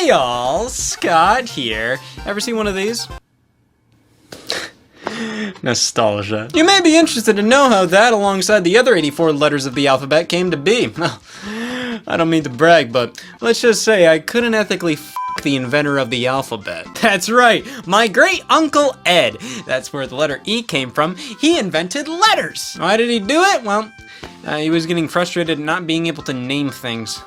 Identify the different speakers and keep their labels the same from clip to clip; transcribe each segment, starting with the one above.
Speaker 1: Hey y'all, Scott here. Ever seen one of these? Nostalgia. You may be interested to know how that, alongside the other 84 letters of the alphabet, came to be. Well, I don't mean to brag, but let's just say I couldn't ethically f the inventor of the alphabet. That's right, my great uncle Ed. That's where the letter E came from. He invented letters. Why did he do it? Well, he was getting frustrated at not being able to name things.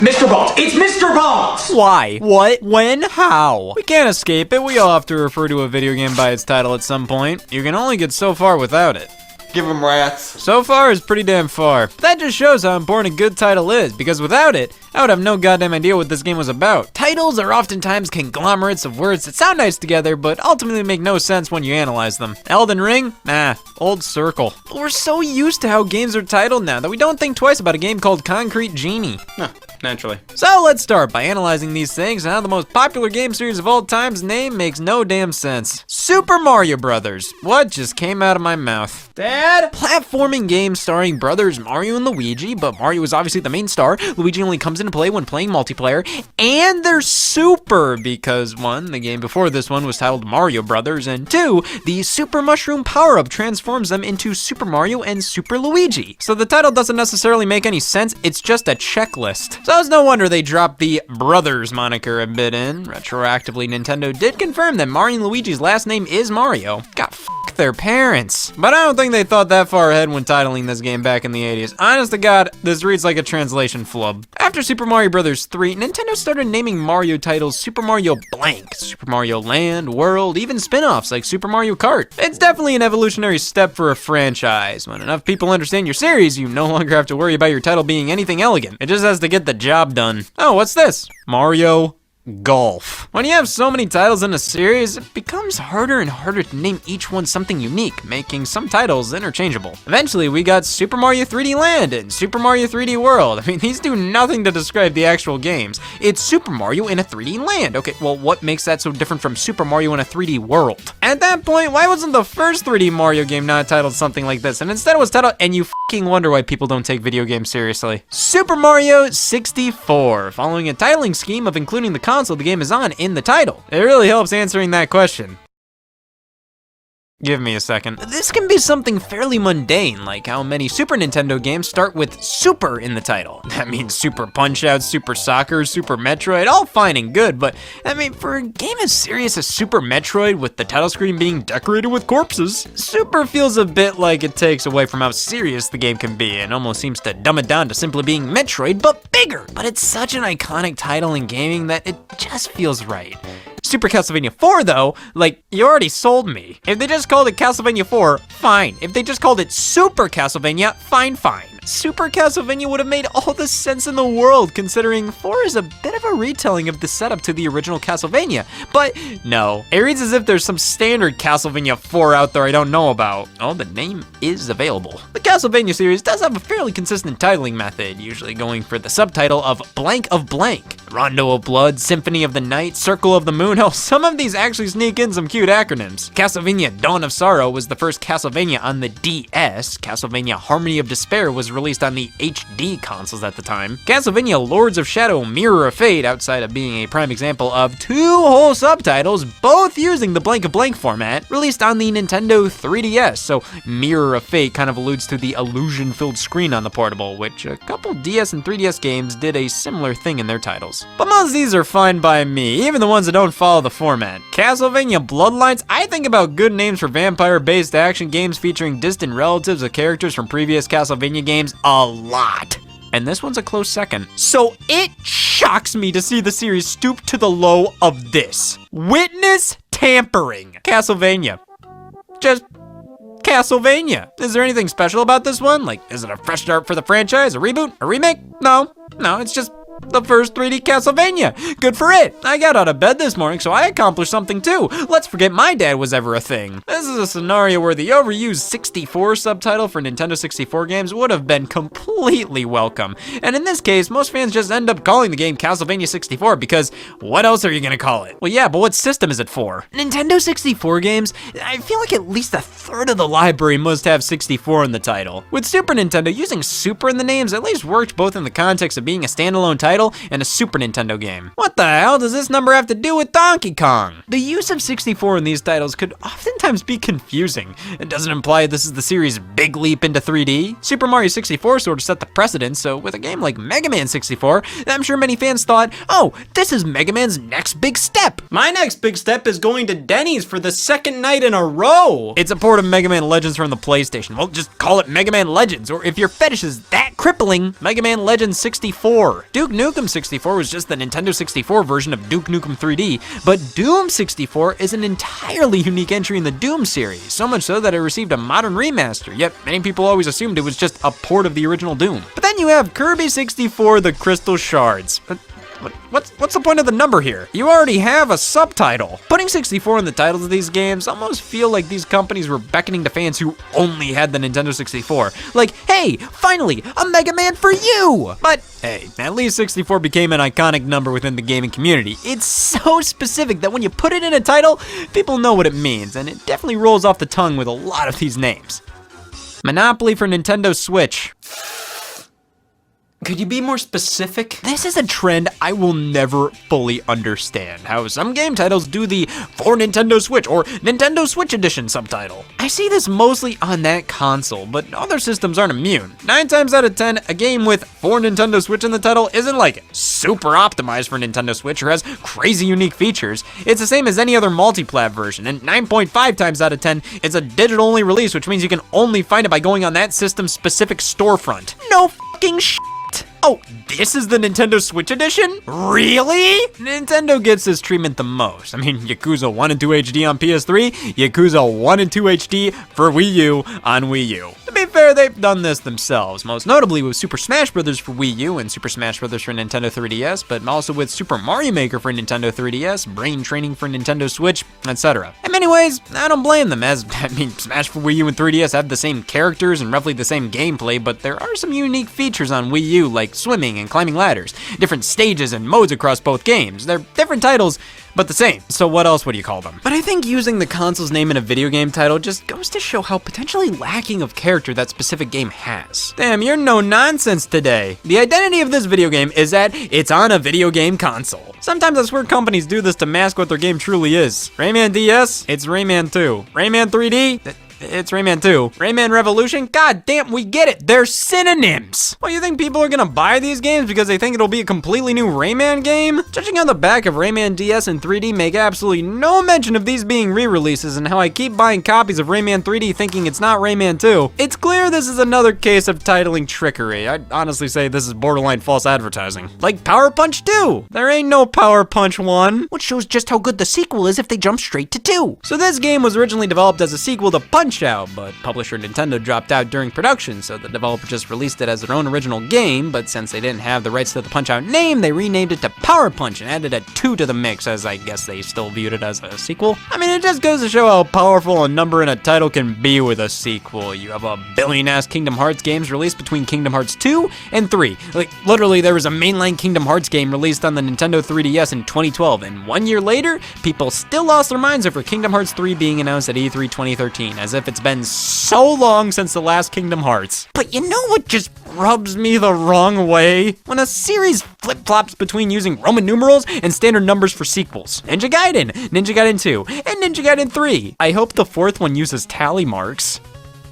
Speaker 2: Mr. Bones! It's Mr. Bones!
Speaker 1: Why? What? When? How? We can't escape it. We all have to refer to a video game by its title at some point. You can only get so far without it.
Speaker 2: Give him rats.
Speaker 1: So far is pretty damn far. That just shows how important a good title is, because without it, I would have no goddamn idea what this game was about. Titles are oftentimes conglomerates of words that sound nice together, but ultimately make no sense when you analyze them. Elden Ring? Old circle. But we're so used to how games are titled now that we don't think twice about a game called Concrete Genie. Naturally. So let's start by analyzing these things and how the most popular game series of all time's name makes no damn sense. Super Mario Brothers. What just came out of my mouth? Dad? Platforming game starring brothers Mario and Luigi, but Mario is obviously the main star. Luigi only comes into play when playing multiplayer, and they're super because 1, the game before this one was titled Mario Brothers, and 2, the Super Mushroom power-up transforms them into Super Mario and Super Luigi. So the title doesn't necessarily make any sense, it's just a checklist. So it's no wonder they dropped the Brothers moniker a bit in. Retroactively, Nintendo did confirm that Mario and Luigi's last name is Mario. God, f their parents. But I don't think they thought that far ahead when titling this game back in the 80s. Honest to God, this reads like a translation flub. After Super Mario Bros. 3, Nintendo started naming Mario titles Super Mario Blank, Super Mario Land, World, even spin-offs like Super Mario Kart. It's definitely an evolutionary step for a franchise. When enough people understand your series, you no longer have to worry about your title being anything elegant. It just has to get the job done. Oh, what's this? Mario Golf. When you have so many titles in a series, it becomes harder and harder to name each one something unique, making some titles interchangeable. Eventually, we got Super Mario 3D Land and Super Mario 3D World. I mean, these do nothing to describe the actual games. It's Super Mario in a 3D land. Okay, well, what makes that so different from Super Mario in a 3D world? At that point, why wasn't the first 3D Mario game not titled something like this? And instead it was titled, and you f***ing wonder why people don't take video games seriously, Super Mario 64, following a titling scheme of including the console the game is on in the title. It really helps answering that question. Give me a second. This can be something fairly mundane, like how many Super Nintendo games start with Super in the title. That means Super Punch-Out, Super Soccer, Super Metroid, all fine and good, but I mean, for a game as serious as Super Metroid with the title screen being decorated with corpses, Super feels a bit like it takes away from how serious the game can be and almost seems to dumb it down to simply being Metroid, but bigger. But it's such an iconic title in gaming that it just feels right. Super Castlevania 4 though, like, you already sold me. If they just called it Castlevania 4, fine. If they just called it Super Castlevania, fine. Super Castlevania would have made all the sense in the world, considering 4 is a bit of a retelling of the setup to the original Castlevania. But no, it reads as if there's some standard Castlevania 4 out there I don't know about. Oh, the name is available. The Castlevania series does have a fairly consistent titling method, usually going for the subtitle of Blank of Blank. Rondo of Blood, Symphony of the Night, Circle of the Moon. Hell, some of these actually sneak in some cute acronyms. Castlevania Dawn of Sorrow was the first Castlevania on the DS. Castlevania Harmony of Despair was released on the HD consoles at the time. Castlevania Lords of Shadow Mirror of Fate, outside of being a prime example of 2 whole subtitles, both using the Blank of Blank format, released on the Nintendo 3DS, so Mirror of Fate kind of alludes to the illusion-filled screen on the portable, which a couple DS and 3DS games did a similar thing in their titles. But most of these are fine by me, even the ones that don't follow the format. Castlevania Bloodlines, I think about good names for vampire-based action games featuring distant relatives of characters from previous Castlevania games a lot. And this one's a close second. So it shocks me to see the series stoop to the low of this. Witness tampering. Castlevania. Just Castlevania. Is there anything special about this one? Like, is it a fresh start for the franchise? A reboot? A remake? No, it's just the first 3D Castlevania. Good for it. I got out of bed this morning, so I accomplished something too. Let's forget my dad was ever a thing. This is a scenario where the overused 64 subtitle for Nintendo 64 games would have been completely welcome. And in this case, most fans just end up calling the game Castlevania 64 because what else are you gonna call it? Well, yeah, but what system is it for? Nintendo 64 games, I feel like at least a third of the library must have 64 in the title. With Super Nintendo, using Super in the names at least worked both in the context of being a standalone title and a Super Nintendo game. What the hell does this number have to do with Donkey Kong? The use of 64 in these titles could oftentimes be confusing. It doesn't imply this is the series' big leap into 3D. Super Mario 64 sort of set the precedent, so with a game like Mega Man 64, I'm sure many fans thought, oh, this is Mega Man's next big step. My next big step is going to Denny's for the second night in a row. It's a port of Mega Man Legends from the PlayStation. Well, just call it Mega Man Legends, or if your fetish is that crippling, Mega Man Legends 64. Duke Nukem 64 was just the Nintendo 64 version of Duke Nukem 3D, but Doom 64 is an entirely unique entry in the Doom series, so much so that it received a modern remaster, yet many people always assumed it was just a port of the original Doom. But then you have Kirby 64, The Crystal Shards. What's the point of the number here? You already have a subtitle. Putting 64 in the titles of these games almost feel like these companies were beckoning to fans who only had the Nintendo 64. Like, hey, finally, a Mega Man for you! But hey, at least 64 became an iconic number within the gaming community. It's so specific that when you put it in a title, people know what it means, and it definitely rolls off the tongue with a lot of these names. Monopoly for Nintendo Switch. Could you be more specific? This is a trend I will never fully understand. How some game titles do the for Nintendo Switch or Nintendo Switch Edition subtitle. I see this mostly on that console, but other systems aren't immune. 9 times out of 10, a game with for Nintendo Switch in the title isn't like super optimized for Nintendo Switch or has crazy unique features. It's the same as any other multi-plat version, and 9.5 times out of 10, it's a digital-only release, which means you can only find it by going on that system's specific storefront. No fucking shit. Oh, this is the Nintendo Switch Edition? Really? Nintendo gets this treatment the most. I mean, Yakuza 1 and 2 HD on PS3, Yakuza 1 and 2 HD for Wii U on Wii U. To be fair, they've done this themselves, most notably with Super Smash Bros. For Wii U and Super Smash Bros. For Nintendo 3DS, but also with Super Mario Maker for Nintendo 3DS, Brain Training for Nintendo Switch, etc. In many ways, I don't blame them, as, Smash for Wii U and 3DS have the same characters and roughly the same gameplay, but there are some unique features on Wii U, like swimming and climbing ladders, different stages and modes across both games. They're different titles, but the same. So what else would you call them? But I think using the console's name in a video game title just goes to show how potentially lacking of character that specific game has. Damn, you're no nonsense today. The identity of this video game is that it's on a video game console. Sometimes I swear companies do this to mask what their game truly is. Rayman DS? It's Rayman 2. Rayman 3D? It's Rayman 2. Rayman Revolution? God damn, we get it. They're synonyms. Well, you think people are gonna buy these games because they think it'll be a completely new Rayman game? Judging on the back of Rayman DS and 3D make absolutely no mention of these being re-releases and how I keep buying copies of Rayman 3D thinking it's not Rayman 2. It's clear this is another case of titling trickery. I'd honestly say this is borderline false advertising. Like Power Punch 2. There ain't no Power Punch 1. Which shows just how good the sequel is if they jump straight to 2. So this game was originally developed as a sequel to Punch-Out!, but publisher Nintendo dropped out during production, so the developer just released it as their own original game, but since they didn't have the rights to the Punch-Out! Name, they renamed it to Power Punch and added a 2 to the mix, as I guess they still viewed it as a sequel. I mean, it just goes to show how powerful a number in a title can be with a sequel. You have a billion-ass Kingdom Hearts games released between Kingdom Hearts 2 and 3. Like, literally, there was a mainline Kingdom Hearts game released on the Nintendo 3DS in 2012, and 1 year later, people still lost their minds over Kingdom Hearts 3 being announced at E3 2013, as if it's been so long since the last Kingdom Hearts. But you know what just rubs me the wrong way? When a series flip-flops between using Roman numerals and standard numbers for sequels. Ninja Gaiden, Ninja Gaiden 2, and Ninja Gaiden 3. I hope the fourth one uses tally marks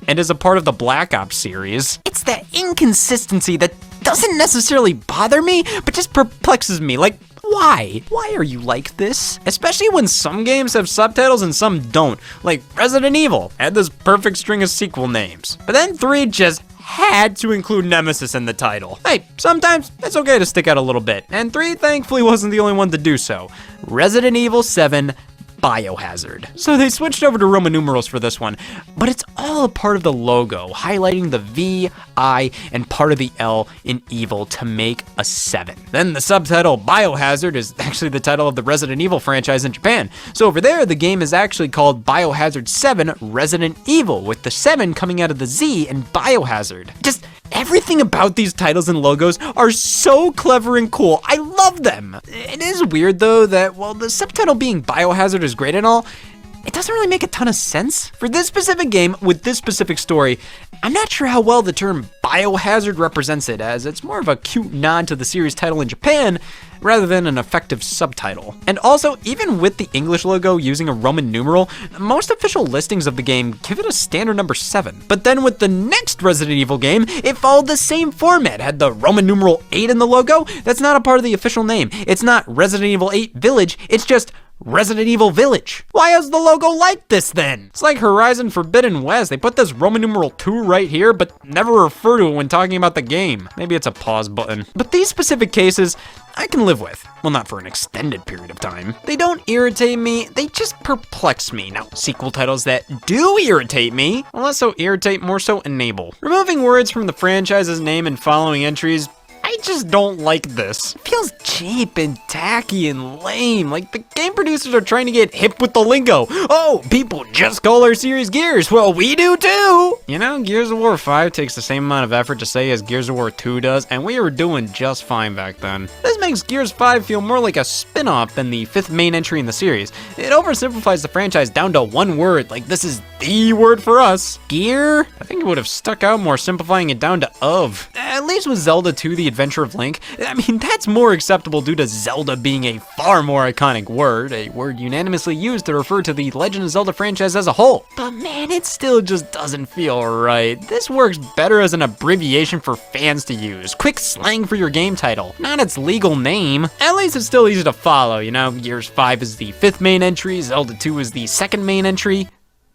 Speaker 1: and is a part of the Black Ops series. It's that inconsistency that doesn't necessarily bother me, but just perplexes me. Like, why? Why are you like this? Especially when some games have subtitles and some don't. Like Resident Evil had this perfect string of sequel names. But then 3 just had to include Nemesis in the title. Hey, sometimes it's okay to stick out a little bit. And 3 thankfully wasn't the only one to do so. Resident Evil 7 Biohazard. So they switched over to Roman numerals for this one, but it's all a part of the logo, highlighting the V, I, and part of the L in evil to make a 7. Then the subtitle Biohazard is actually the title of the Resident Evil franchise in Japan. So over there, the game is actually called Biohazard 7 Resident Evil, with the 7 coming out of the Z and Biohazard. Just everything about these titles and logos are so clever and cool. I love them. It is weird though that while the subtitle being Biohazard is great and all, it doesn't really make a ton of sense. For this specific game, with this specific story, I'm not sure how well the term Biohazard represents it, as it's more of a cute nod to the series title in Japan, rather than an effective subtitle. And also, even with the English logo using a Roman numeral, most official listings of the game give it a standard number 7. But then with the next Resident Evil game, it followed the same format, had the Roman numeral 8 in the logo. That's not a part of the official name. It's not Resident Evil 8 Village, it's just Resident Evil Village. Why is the logo like this then? It's like Horizon Forbidden West. They put this Roman numeral 2 right here, but never refer to it when talking about the game. Maybe it's a pause button. But these specific cases, I can live with. Well, not for an extended period of time. They don't irritate me, they just perplex me. Now, sequel titles that do irritate me, less so irritate, more so enable. Removing words from the franchise's name and following entries, I just don't like this. It feels cheap and tacky and lame, like the game producers are trying to get hip with the lingo. Oh, people just call our series Gears. Well, we do too. You know, Gears of War 5 takes the same amount of effort to say as Gears of War 2 does, and we were doing just fine back then. This makes Gears 5 feel more like a spin-off than the 5th main entry in the series. It oversimplifies the franchise down to one word, like this is the word for us. Gear? I think it would have stuck out more simplifying it down to of. At least with Zelda 2, The Adventure of Link, I mean, that's more acceptable due to Zelda being a far more iconic word, a word unanimously used to refer to the Legend of Zelda franchise as a whole. But man, it still just doesn't feel right. This works better as an abbreviation for fans to use, quick slang for your game title, not its legal name. At least it's still easy to follow, you know, Gears 5 is the 5th main entry, Zelda 2 is the 2nd main entry.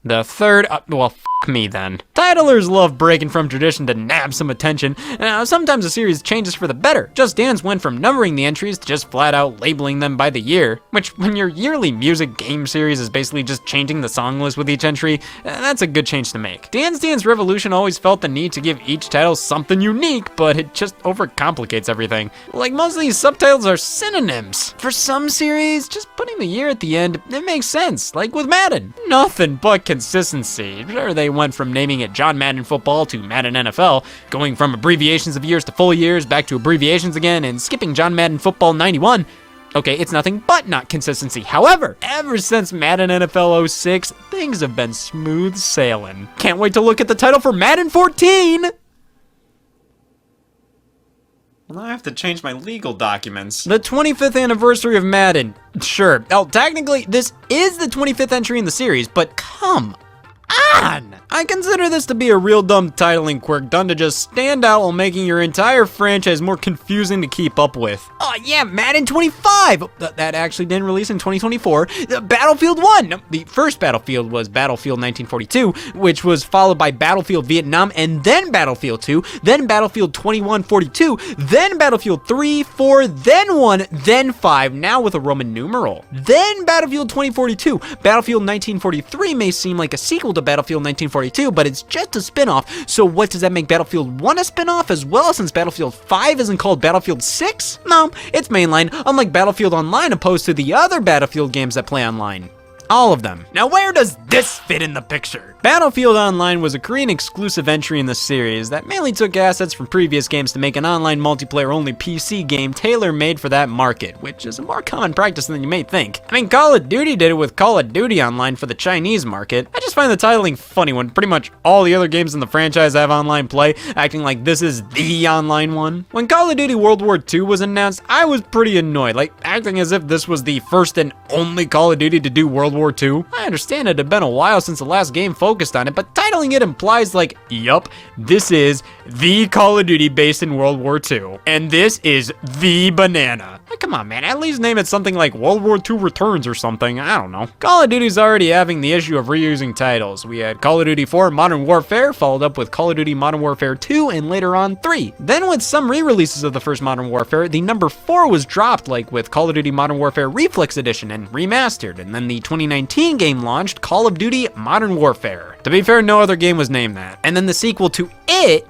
Speaker 1: The 3rd, well, f me then. Titlers love breaking from tradition to nab some attention. Sometimes a series changes for the better. Just Dance went from numbering the entries to just flat out labeling them by the year, which when your yearly music game series is basically just changing the song list with each entry, that's a good change to make. Dance Dance Revolution always felt the need to give each title something unique, but it just overcomplicates everything. Like most of these subtitles are synonyms. For some series, just putting the year at the end, it makes sense, like with Madden. Nothing but consistency. Sure, they went from naming it John Madden Football to Madden NFL, going from abbreviations of years to full years, back to abbreviations again, and skipping John Madden Football 91. Okay, it's nothing but not consistency. However, ever since Madden NFL 06, things have been smooth sailing. Can't wait to look at the title for Madden 14! Well, I have to change my legal documents. The 25th anniversary of Madden. Sure. Oh, technically, this is the 25th entry in the series, but come on! I consider this to be a real dumb titling quirk done to just stand out while making your entire franchise more confusing to keep up with. Oh yeah, Madden 25! That actually didn't release in 2024. Battlefield 1! No, the first Battlefield was Battlefield 1942, which was followed by Battlefield Vietnam, and then Battlefield 2, then Battlefield 2142, then Battlefield 3, 4, then 1, then 5, now with a Roman numeral. Then Battlefield 2042. Battlefield 1943 may seem like a sequel to Battlefield 1942, but it's just a spin-off. So what, does that make Battlefield 1 a spin-off as well, since Battlefield 5 isn't called Battlefield 6? No, it's mainline, unlike Battlefield Online opposed to the other Battlefield games that play online. All of them. Now where does this fit in the picture? Battlefield Online was a Korean exclusive entry in the series that mainly took assets from previous games to make an online multiplayer-only PC game tailor-made for that market, which is a more common practice than you may think. I mean, Call of Duty did it with Call of Duty Online for the Chinese market. I just find the titling funny when pretty much all the other games in the franchise have online play, acting like this is the online one. When Call of Duty World War II was announced, I was pretty annoyed, like acting as if this was the first and only Call of Duty to do World War II. I understand it had been a while since the last game focused on it, but titling it implies like, yup, this is the Call of Duty based in World War II. And this is the banana. Like, come on, man, at least name it something like World War II Returns or something. I don't know. Call of Duty's already having the issue of reusing titles. We had Call of Duty 4 Modern Warfare, followed up with Call of Duty Modern Warfare 2, and later on 3. Then with some re-releases of the first Modern Warfare, the number 4 was dropped, like with Call of Duty Modern Warfare Reflex Edition and remastered, and then the 2019 game launched, Call of Duty Modern Warfare. To be fair, no other game was named that. And then the sequel to it,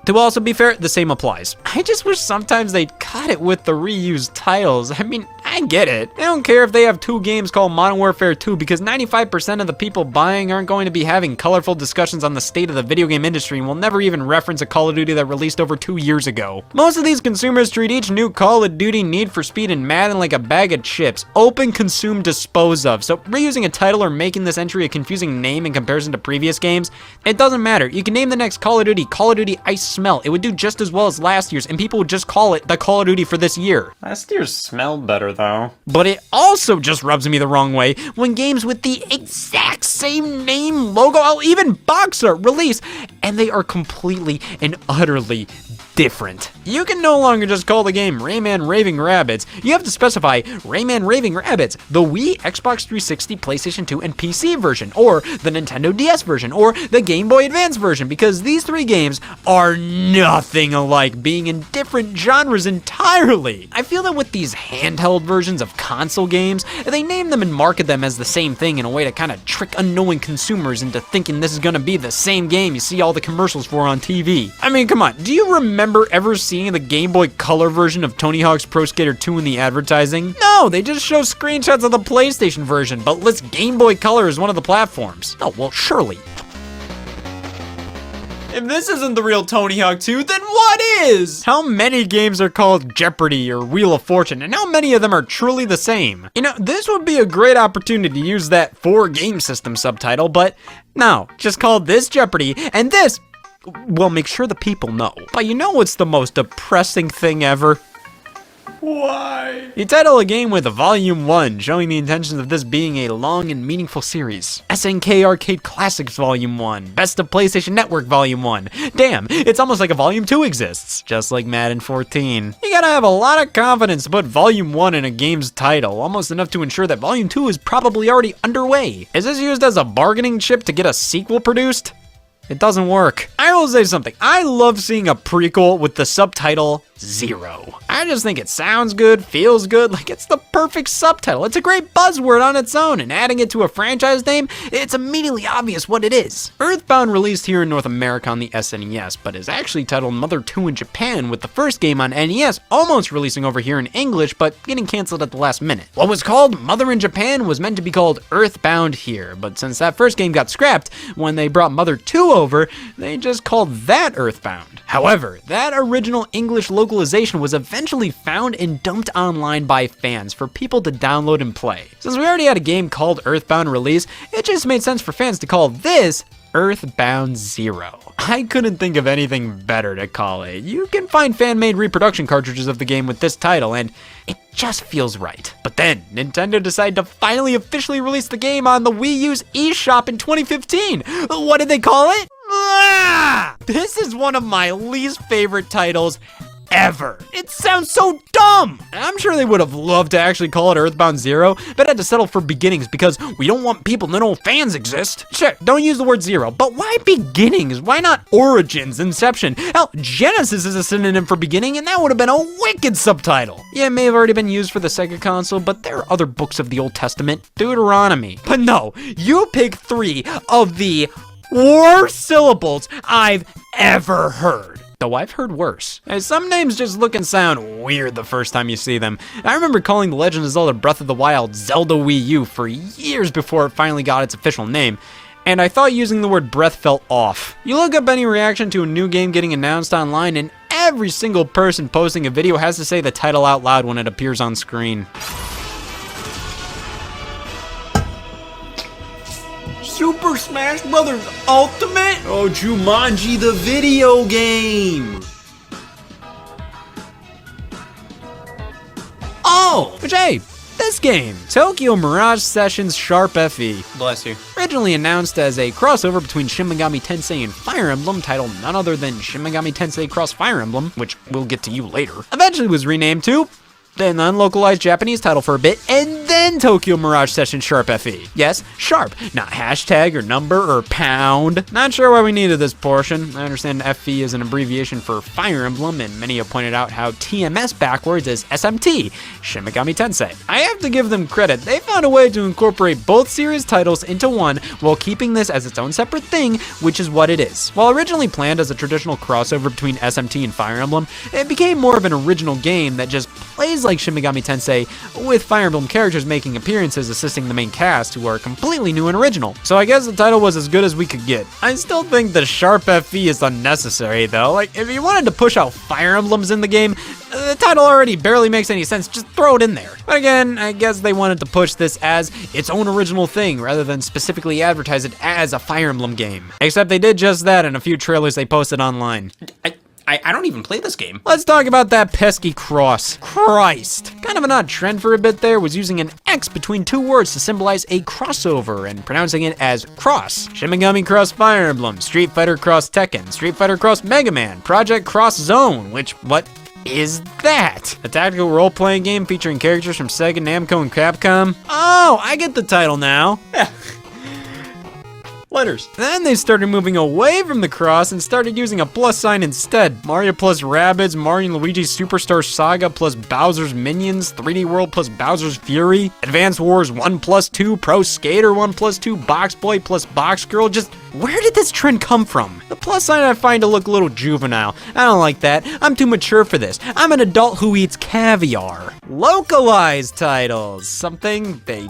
Speaker 1: to also be fair, the same applies. I just wish sometimes they'd cut it with the reused titles. I mean, I get it. I don't care if they have 2 games called Modern Warfare 2 because 95% of the people buying aren't going to be having colorful discussions on the state of the video game industry and will never even reference a Call of Duty that released over 2 years ago. Most of these consumers treat each new Call of Duty, Need for Speed, and Madden like a bag of chips. Open, consume, dispose of. So reusing a title or making this entry a confusing name in comparison to previous games, it doesn't matter. You can name the next Call of Duty Ice Smell. It would do just as well as last year's, and people would just call it the Call of Duty for this year.
Speaker 2: Last year's smelled better, though.
Speaker 1: But it also just rubs me the wrong way when games with the exact same name, logo, even box art release, and they are completely and utterly different. You can no longer just call the game Rayman Raving Rabbids. You have to specify Rayman Raving Rabbids, the Wii, Xbox 360, PlayStation 2, and PC version, or the Nintendo DS version, or the Game Boy Advance version, because these 3 games are nothing alike, being in different genres entirely. I feel that with these handheld versions of console games, they name them and market them as the same thing in a way to kind of trick unknowing consumers into thinking this is gonna be the same game you see all the commercials for on TV. I mean, come on, do you remember ever seeing the Game Boy Color version of Tony Hawk's Pro Skater 2 in the advertising? No, they just show screenshots of the PlayStation version, but list Game Boy Color as one of the platforms. Oh, well, surely. If this isn't the real Tony Hawk 2, then what is? How many games are called Jeopardy or Wheel of Fortune, and how many of them are truly the same? You know, this would be a great opportunity to use that 4 game system subtitle, but no, just call this Jeopardy, and this, well, make sure the people know. But you know what's the most depressing thing ever? Why? You title a game with Volume 1, showing the intentions of this being a long and meaningful series. SNK Arcade Classics Volume 1, Best of PlayStation Network Volume 1. Damn, it's almost like a Volume 2 exists, just like Madden 14. You gotta have a lot of confidence to put Volume 1 in a game's title, almost enough to ensure that Volume 2 is probably already underway. Is this used as a bargaining chip to get a sequel produced? It doesn't work. I will say something. I love seeing a prequel with the subtitle 0. I just think it sounds good, feels good, like it's the perfect subtitle. It's a great buzzword on its own, and adding it to a franchise name, it's immediately obvious what it is. Earthbound released here in North America on the SNES, but is actually titled Mother 2 in Japan, with the first game on NES almost releasing over here in English, but getting canceled at the last minute. What was called Mother in Japan was meant to be called Earthbound here, but since that first game got scrapped, when they brought Mother 2 over, they just called that Earthbound. However, that original English localization was eventually found and dumped online by fans for people to download and play. Since we already had a game called Earthbound release, it just made sense for fans to call this Earthbound 0. I couldn't think of anything better to call it. You can find fan-made reproduction cartridges of the game with this title, and it just feels right. But then, Nintendo decided to finally officially release the game on the Wii U's eShop in 2015. What did they call it? This is one of my least favorite titles ever. It sounds so dumb. I'm sure they would have loved to actually call it Earthbound 0, but had to settle for beginnings because we don't want people to know fans exist. Sure, don't use the word 0, but why beginnings? Why not origins, inception? Hell, Genesis is a synonym for beginning, and that would have been a wicked subtitle. Yeah, it may have already been used for the Sega console, but there are other books of the Old Testament, Deuteronomy. But no, you pick 3 of the worst syllables I've ever heard. Though I've heard worse. Some names just look and sound weird the first time you see them. I remember calling The Legend of Zelda Breath of the Wild Zelda Wii U for years before it finally got its official name, and I thought using the word breath felt off. You look up any reaction to a new game getting announced online, and every single person posting a video has to say the title out loud when it appears on screen.
Speaker 2: Super Smash Brothers Ultimate? Oh, Jumanji the video game!
Speaker 1: Oh, which hey, this game, Tokyo Mirage Sessions Sharp FE.
Speaker 2: Bless you.
Speaker 1: Originally announced as a crossover between Shin Megami Tensei and Fire Emblem, titled none other than Shin Megami Tensei Cross Fire Emblem, which we'll get to you later, eventually was renamed to an unlocalized Japanese title for a bit, and then Tokyo Mirage Session Sharp FE. Yes, Sharp, not hashtag or number or pound. Not sure why we needed this portion. I understand FE is an abbreviation for Fire Emblem, and many have pointed out how TMS backwards is SMT, Shin Megami Tensei. I have to give them credit. They found a way to incorporate both series titles into one while keeping this as its own separate thing, which is what it is. While originally planned as a traditional crossover between SMT and Fire Emblem, it became more of an original game that just plays like Shin Megami Tensei, with Fire Emblem characters making appearances assisting the main cast who are completely new and original. So I guess the title was as good as we could get. I still think the Sharp FE is unnecessary though. Like, if you wanted to push out Fire Emblems in the game, the title already barely makes any sense, just throw it in there. But again, I guess they wanted to push this as its own original thing rather than specifically advertise it as a Fire Emblem game. Except they did just that in a few trailers they posted online.
Speaker 2: I don't even play this game.
Speaker 1: Let's talk about that pesky cross. Christ. Kind of an odd trend for a bit there was using an X between two words to symbolize a crossover and pronouncing it as Cross. Shin Megami Cross Fire Emblem, Street Fighter Cross Tekken, Street Fighter Cross Mega Man, Project Cross Zone, which, what is that? A tactical role-playing game featuring characters from Sega, Namco, and Capcom? Oh, I get the title now.
Speaker 2: Yeah. Letters.
Speaker 1: Then they started moving away from the cross and started using a plus sign instead. Mario plus Rabbids, Mario and Luigi Superstar Saga plus Bowser's Minions, 3D World plus Bowser's Fury, Advance Wars 1 plus 2, Pro Skater 1 plus 2, Box Boy plus Box Girl. Just where did this trend come from? The plus sign I find to look a little juvenile. I don't like that. I'm too mature for this. I'm an adult who eats caviar. Localized titles. Something they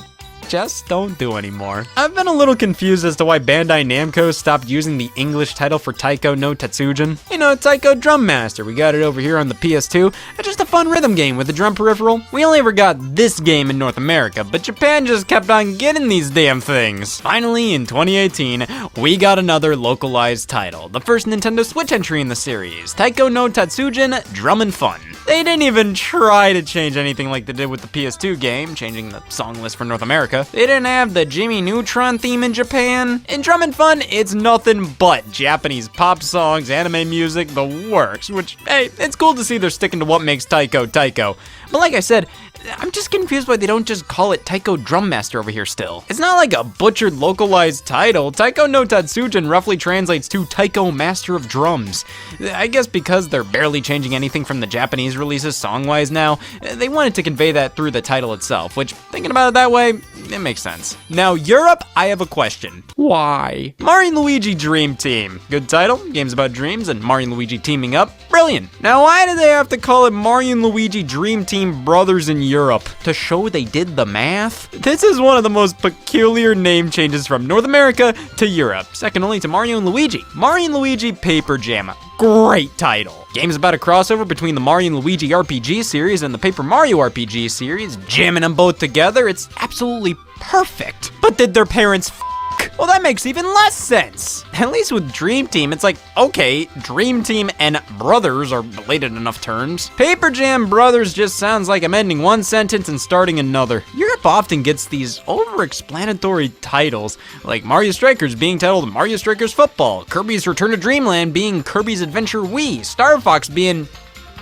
Speaker 1: just don't do anymore. I've been a little confused as to why Bandai Namco stopped using the English title for Taiko no Tatsujin. You know, Taiko Drum Master. We got it over here on the PS2. It's just a fun rhythm game with a drum peripheral. We only ever got this game in North America, but Japan just kept on getting these damn things. Finally, in 2018, we got another localized title. The first Nintendo Switch entry in the series, Taiko no Tatsujin Drum and Fun. They didn't even try to change anything like they did with the PS2 game, changing the song list for North America. They didn't have the Jimmy Neutron theme in Japan. In Drum and Fun, it's nothing but Japanese pop songs, anime music, the works, which, hey, it's cool to see they're sticking to what makes Taiko Taiko. But like I said, I'm just confused why they don't just call it Taiko Drum Master over here still. It's not like a butchered localized title. Taiko no Tatsujin roughly translates to Taiko Master of Drums. I guess because they're barely changing anything from the Japanese releases song-wise now, they wanted to convey that through the title itself, which, thinking about it that way, it makes sense. Now, Europe, I have a question. Why? Mario and Luigi Dream Team. Good title, games about dreams and Mario and Luigi teaming up. Brilliant. Now, why do they have to call it Mario and Luigi Dream Team Brothers in Europe? To show they did the math? This is one of the most peculiar name changes from North America to Europe, second only to Mario and Luigi. Mario and Luigi Paper Jam. Great title. Game's about a crossover between the Mario and Luigi RPG series and the Paper Mario RPG series. Jamming them both together, it's absolutely perfect. But did their parents Well, that makes even less sense. At least with Dream Team, it's like, okay, Dream Team and Brothers are related enough terms. Paper Jam Brothers just sounds like I'm ending one sentence and starting another. Europe often gets these over-explanatory titles, like Mario Strikers being titled Mario Strikers Football, Kirby's Return to Dreamland being Kirby's Adventure Wii, Star Fox being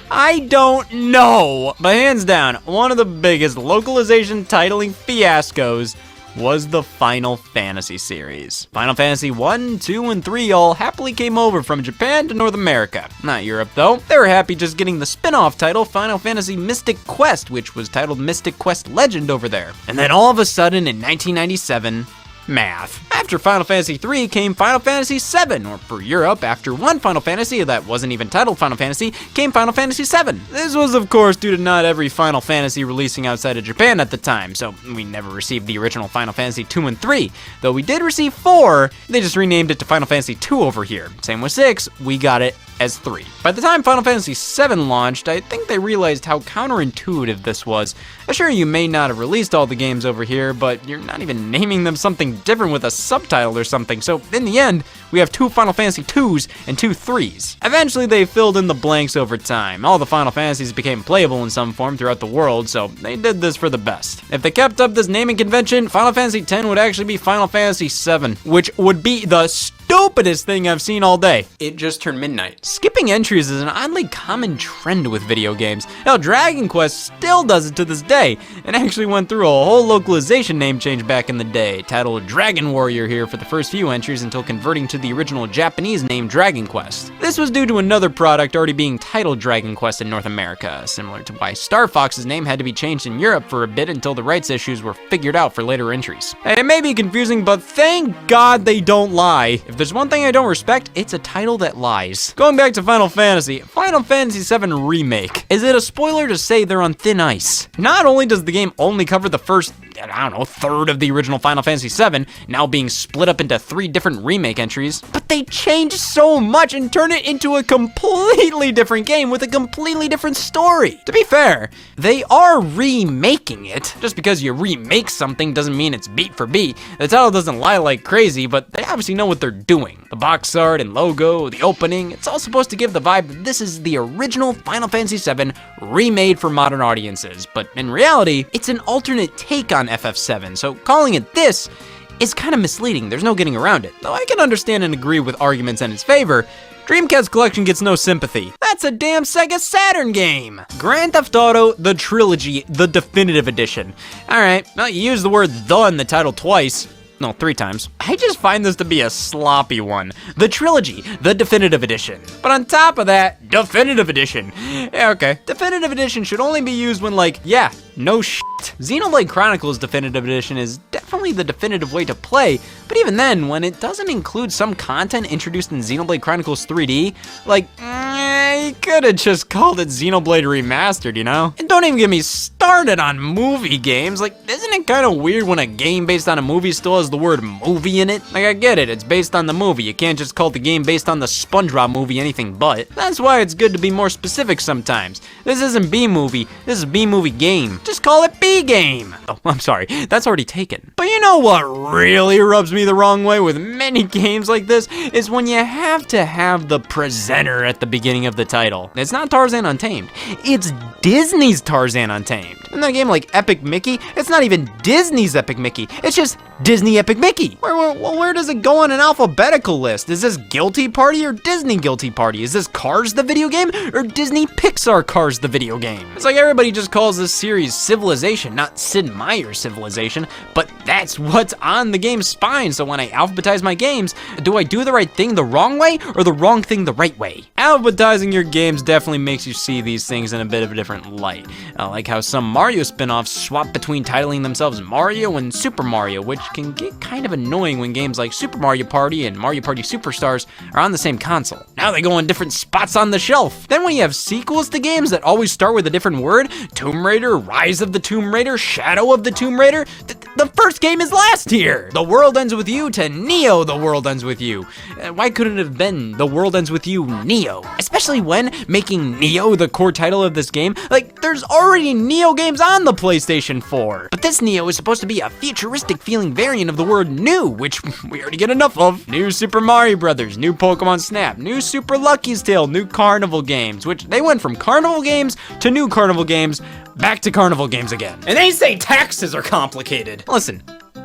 Speaker 1: I don't know. But hands down, one of the biggest localization titling fiascos was the Final Fantasy series. Final Fantasy 1, 2, and 3 all happily came over from Japan to North America. Not Europe though. They were happy just getting the spin-off title Final Fantasy Mystic Quest, which was titled Mystic Quest Legend over there. And then all of a sudden in 1997, math. After Final Fantasy 3 came Final Fantasy 7, or for Europe, after one Final Fantasy that wasn't even titled Final Fantasy, came Final Fantasy 7. This was of course due to not every Final Fantasy releasing outside of Japan at the time, so we never received the original Final Fantasy 2 and 3. Though we did receive 4, they just renamed it to Final Fantasy 2 over here. Same with 6, we got it as 3. By the time Final Fantasy 7 launched, I think they realized how counterintuitive this was, Sure, you may not have released all the games over here, but you're not even naming them something different with a subtitle or something, so in the end, we have 2 Final Fantasy 2s and 2 3s. Eventually, they filled in the blanks over time. All the Final Fantasies became playable in some form throughout the world, so they did this for the best. If they kept up this naming convention, Final Fantasy X would actually be Final Fantasy VII, which would be the stupidest thing I've seen all day.
Speaker 2: It just turned midnight.
Speaker 1: Skipping entries is an oddly common trend with video games. Hell, Dragon Quest still does it to this day, and actually went through a whole localization name change back in the day, titled Dragon Warrior here for the first few entries until converting to the original Japanese name Dragon Quest. This was due to another product already being titled Dragon Quest in North America, similar to why Star Fox's name had to be changed in Europe for a bit until the rights issues were figured out for later entries. It may be confusing, but thank God they don't lie. If there's one thing I don't respect, it's a title that lies. Going back to Final Fantasy VII Remake. Is it a spoiler to say they're on thin ice? Not only does the game only cover the first, I don't know, third of the original Final Fantasy VII, now being split up into 3 different remake entries, but they change so much and turn it into a completely different game with a completely different story. To be fair, they are remaking it. Just because you remake something doesn't mean it's beat for beat. The title doesn't lie like crazy, but they obviously know what they're doing. The box art and logo, the opening, it's all supposed to give the vibe that this is the original Final Fantasy VII remade for modern audiences, but in reality, it's an alternate take on FF7, so calling it this is kind of misleading. There's no getting around it. Though I can understand and agree with arguments in its favor, Dreamcast Collection gets no sympathy. That's a damn Sega Saturn game! Grand Theft Auto, the Trilogy, the Definitive Edition. Alright, well, you use the word "the" in the title twice. No, 3 times. I just find this to be a sloppy one. The Trilogy, the Definitive Edition. But on top of that, Definitive Edition. Yeah, okay. Definitive Edition should only be used when, like, yeah, no shit. Xenoblade Chronicles Definitive Edition is definitely the definitive way to play, but even then, when it doesn't include some content introduced in Xenoblade Chronicles 3D, like, you could've just called it Xenoblade Remastered, you know? And don't even get me started on movie games. Like, isn't it kind of weird when a game based on a movie still has the word movie in it? Like, I get it, it's based on the movie. You can't just call the game based on the SpongeBob movie anything but. That's why it's good to be more specific sometimes. This isn't B-movie, this is B-movie game. Just call it B-game. Oh, I'm sorry, that's already taken. But you know what really rubs me the wrong way with many games like this is when you have to have the presenter at the beginning of the title. It's not Tarzan Untamed, it's Disney's Tarzan Untamed. In a game like Epic Mickey, it's not even Disney's Epic Mickey, it's just Disney Epic Mickey. Where does it go on an alphabetical list? Is this Guilty Party or Disney Guilty Party? Is this Cars the video game or Disney Pixar Cars the video game? It's like everybody just calls this series Civilization, not Sid Meier's Civilization, but that's what's on the game's spine. So when I alphabetize my games, do I do the right thing the wrong way or the wrong thing the right way? Alphabetizing your games definitely makes you see these things in a bit of a different light. Like how some Mario spin-offs swap between titling themselves Mario and Super Mario, which can get kind of annoying when games like Super Mario Party and Mario Party Superstars are on the same console. Now they go on different spots on the shelf. Then when you have sequels to games that always start with a different word, Tomb Raider, Rise of the Tomb Raider, Shadow of the Tomb Raider, the first game is last tier. The World Ends With You to Neo, The World Ends With You. Why couldn't it have been The World Ends With You Neo? Especially when making Neo the core title of this game, like there's already Neo games on the PlayStation 4. But this Neo is supposed to be a futuristic feeling variant of the word new, which we already get enough of. New Super Mario Brothers, new Pokemon Snap, new Super Lucky's Tale, new Carnival games, which they went from Carnival games to new Carnival games, back to Carnival games again.
Speaker 2: And they say taxes are complicated.
Speaker 1: Listen,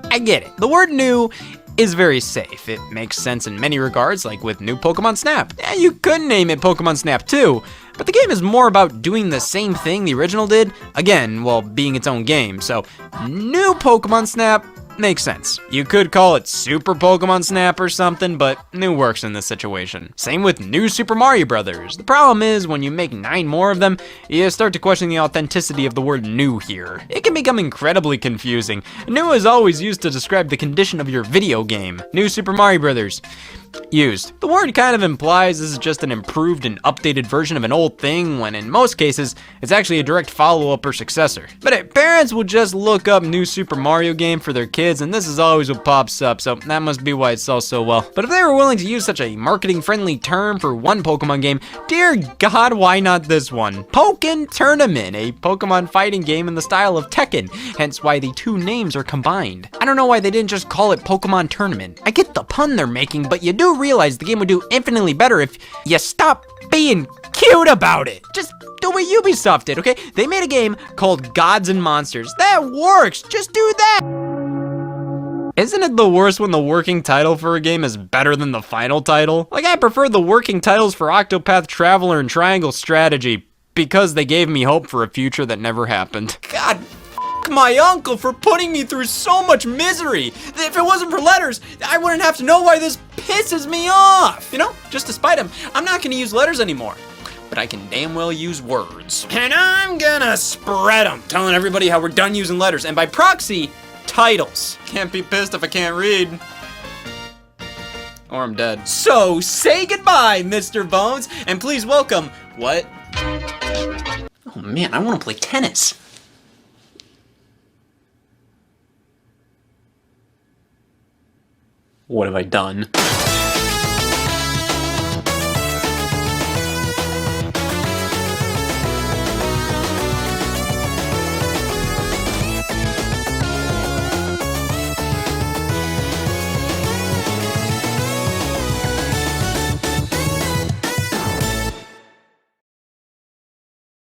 Speaker 1: I get it. The word new is very safe. It makes sense in many regards, like with new Pokemon Snap. Yeah, you could name it Pokemon Snap 2, but the game is more about doing the same thing the original did, again, while being its own game. So, new Pokemon Snap makes sense. You could call it Super Pokemon Snap or something, but new works in this situation. Same with new Super Mario Brothers. The problem is, when you make 9 more of them, you start to question the authenticity of the word new here. It can become incredibly confusing. New is always used to describe the condition of your video game. New Super Mario Brothers. Used. The word kind of implies this is just an improved and updated version of an old thing, when in most cases, it's actually a direct follow-up or successor. But hey, parents will just look up new Super Mario game for their kids, and this is always what pops up, so that must be why it sells so well. But if they were willing to use such a marketing-friendly term for one Pokemon game, dear God, why not this one? Pokken Tournament, a Pokemon fighting game in the style of Tekken, hence why the two names are combined. I don't know why they didn't just call it Pokemon Tournament. I get the pun they're making, but you do realize the game would do infinitely better if you stop being cute about it. Just do what Ubisoft did, okay? They made a game called Gods and Monsters. That works, just do that. Isn't it the worst when the working title for a game is better than the final title? Like, I prefer the working titles for Octopath Traveler and Triangle Strategy because they gave me hope for a future that never happened.
Speaker 2: God, my uncle for putting me through so much misery. If it wasn't for letters, I wouldn't have to know why this pisses me off. You know, just to spite him, I'm not gonna use letters anymore. But I can damn well use words. And I'm gonna spread them, telling everybody how we're done using letters, and by proxy, titles.
Speaker 1: Can't be pissed if I can't read. Or I'm dead.
Speaker 2: So, say goodbye, Mr. Bones, and please welcome, what? Oh man, I wanna play tennis. What have I done?